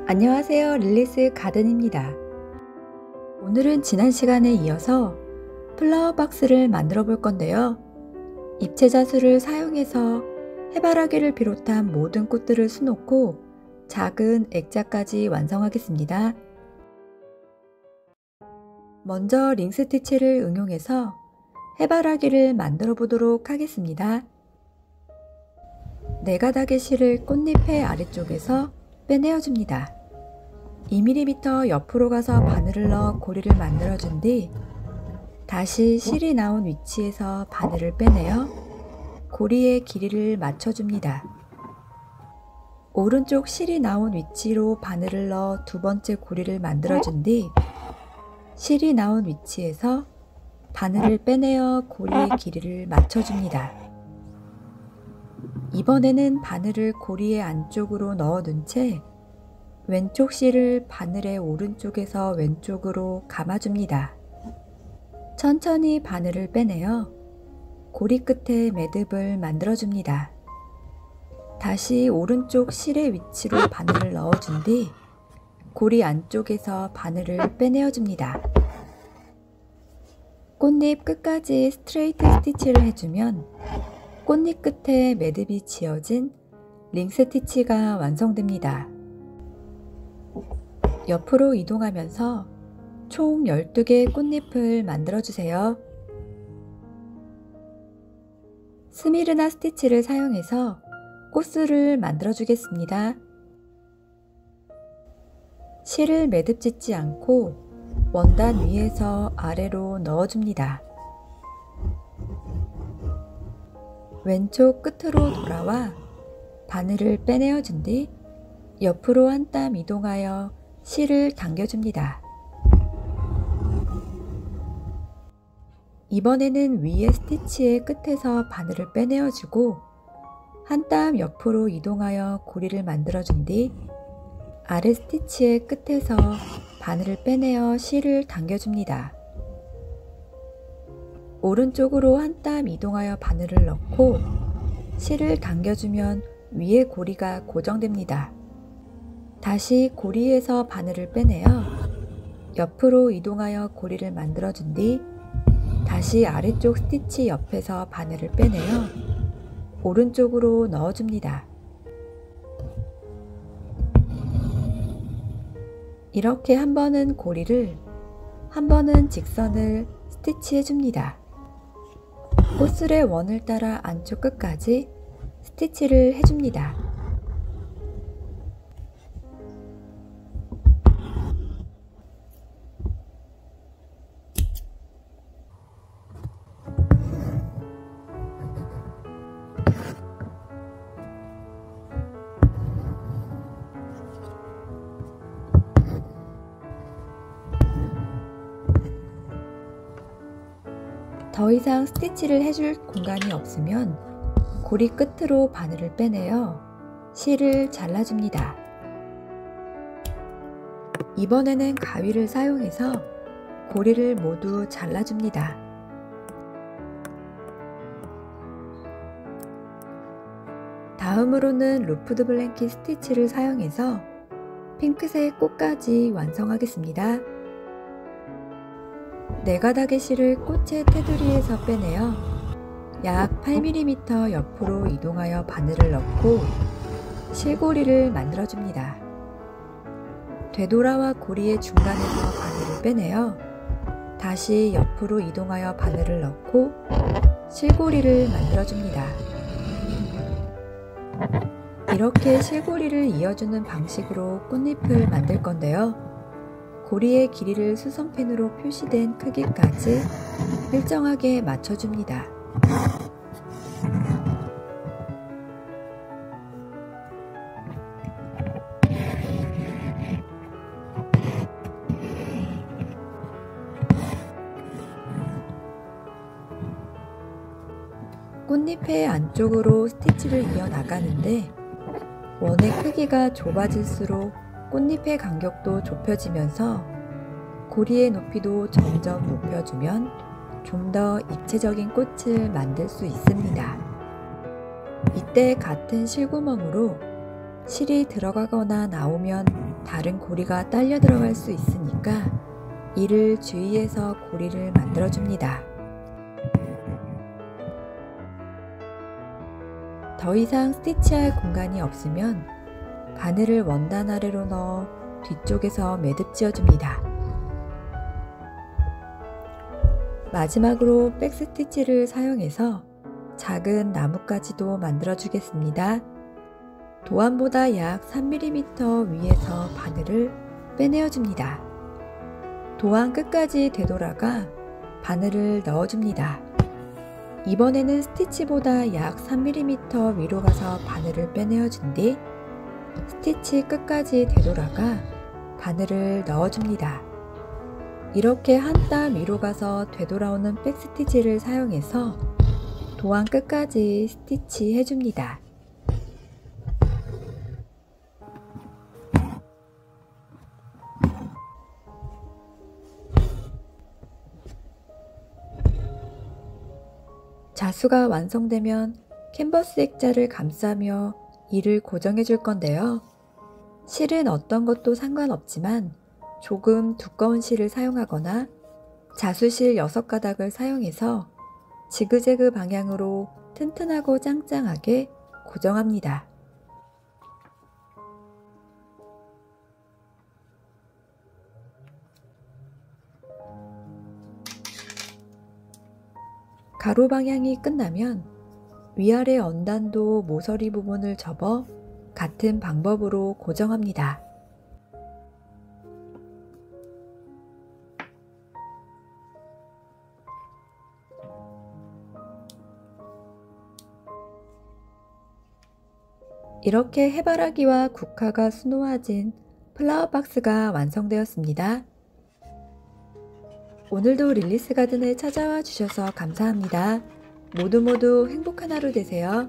안녕하세요, 릴리스 가든입니다. 오늘은 지난 시간에 이어서 플라워 박스를 만들어 볼 건데요. 입체자수를 사용해서 해바라기를 비롯한 모든 꽃들을 수놓고 작은 액자까지 완성하겠습니다. 먼저 링 스티치를 응용해서 해바라기를 만들어 보도록 하겠습니다. 4가닥의 실을 꽃잎의 아래쪽에서 빼내어 줍니다. 2mm 옆으로 가서 바늘을 넣어 고리를 만들어준 뒤 다시 실이 나온 위치에서 바늘을 빼내어 고리의 길이를 맞춰줍니다. 오른쪽 실이 나온 위치로 바늘을 넣어 2번째 고리를 만들어준 뒤 실이 나온 위치에서 바늘을 빼내어 고리의 길이를 맞춰줍니다. 이번에는 바늘을 고리의 안쪽으로 넣어둔 채 왼쪽 실을 바늘의 오른쪽에서 왼쪽으로 감아줍니다. 천천히 바늘을 빼내어 고리 끝에 매듭을 만들어줍니다. 다시 오른쪽 실의 위치로 바늘을 넣어준 뒤 고리 안쪽에서 바늘을 빼내어줍니다. 꽃잎 끝까지 스트레이트 스티치를 해주면 꽃잎 끝에 매듭이 지어진 링 스티치가 완성됩니다. 옆으로 이동하면서 총 12개의 꽃잎을 만들어주세요. 스미르나 스티치를 사용해서 꽃술을 만들어주겠습니다. 실을 매듭 짓지 않고 원단 위에서 아래로 넣어줍니다. 왼쪽 끝으로 돌아와 바늘을 빼내어준 뒤 옆으로 한 땀 이동하여 실을 당겨줍니다. 이번에는 위에 스티치의 끝에서 바늘을 빼내어주고 한 땀 옆으로 이동하여 고리를 만들어준 뒤 아래 스티치의 끝에서 바늘을 빼내어 실을 당겨줍니다. 오른쪽으로 한 땀 이동하여 바늘을 넣고 실을 당겨주면 위에 고리가 고정됩니다. 다시 고리에서 바늘을 빼내어 옆으로 이동하여 고리를 만들어준 뒤 다시 아래쪽 스티치 옆에서 바늘을 빼내어 오른쪽으로 넣어줍니다. 이렇게 한 번은 고리를, 한 번은 직선을 스티치해줍니다. 꽃술의 원을 따라 안쪽 끝까지 스티치를 해줍니다. 더 이상 스티치를 해줄 공간이 없으면 고리 끝으로 바늘을 빼내어 실을 잘라줍니다. 이번에는 가위를 사용해서 고리를 모두 잘라줍니다. 다음으로는 루프드 블랭킷 스티치를 사용해서 핑크색 꽃까지 완성하겠습니다. 4가닥의 실을 꽃의 테두리에서 빼내어 약 8mm 옆으로 이동하여 바늘을 넣고 실고리를 만들어줍니다. 되돌아와 고리의 중간에서 바늘을 빼내어 다시 옆으로 이동하여 바늘을 넣고 실고리를 만들어줍니다. 이렇게 실고리를 이어주는 방식으로 꽃잎을 만들 건데요. 고리의 길이를 수선펜으로 표시된 크기까지 일정하게 맞춰줍니다. 꽃잎의 안쪽으로 스티치를 이어나가는데 원의 크기가 좁아질수록 꽃잎의 간격도 좁혀지면서 고리의 높이도 점점 높여주면 좀 더 입체적인 꽃을 만들 수 있습니다. 이때 같은 실구멍으로 실이 들어가거나 나오면 다른 고리가 딸려 들어갈 수 있으니까 이를 주의해서 고리를 만들어줍니다. 더 이상 스티치할 공간이 없으면 바늘을 원단 아래로 넣어 뒤쪽에서 매듭 지어줍니다. 마지막으로 백스티치를 사용해서 작은 나뭇가지도 만들어 주겠습니다. 도안보다 약 3mm 위에서 바늘을 빼내어 줍니다. 도안 끝까지 되돌아가 바늘을 넣어줍니다. 이번에는 스티치보다 약 3mm 위로 가서 바늘을 빼내어 준 뒤 스티치 끝까지 되돌아가 바늘을 넣어줍니다. 이렇게 한 땀 위로 가서 되돌아오는 백스티치를 사용해서 도안 끝까지 스티치 해줍니다. 자수가 완성되면 캔버스 액자를 감싸며 이를 고정해 줄 건데요. 실은 어떤 것도 상관없지만 조금 두꺼운 실을 사용하거나 자수실 6가닥을 사용해서 지그재그 방향으로 튼튼하고 짱짱하게 고정합니다. 가로 방향이 끝나면 위아래 언단도 모서리 부분을 접어 같은 방법으로 고정합니다. 이렇게 해바라기와 국화가 수놓아진 플라워 박스가 완성되었습니다. 오늘도 릴리스 가든에 찾아와 주셔서 감사합니다. 모두 행복한 하루 되세요.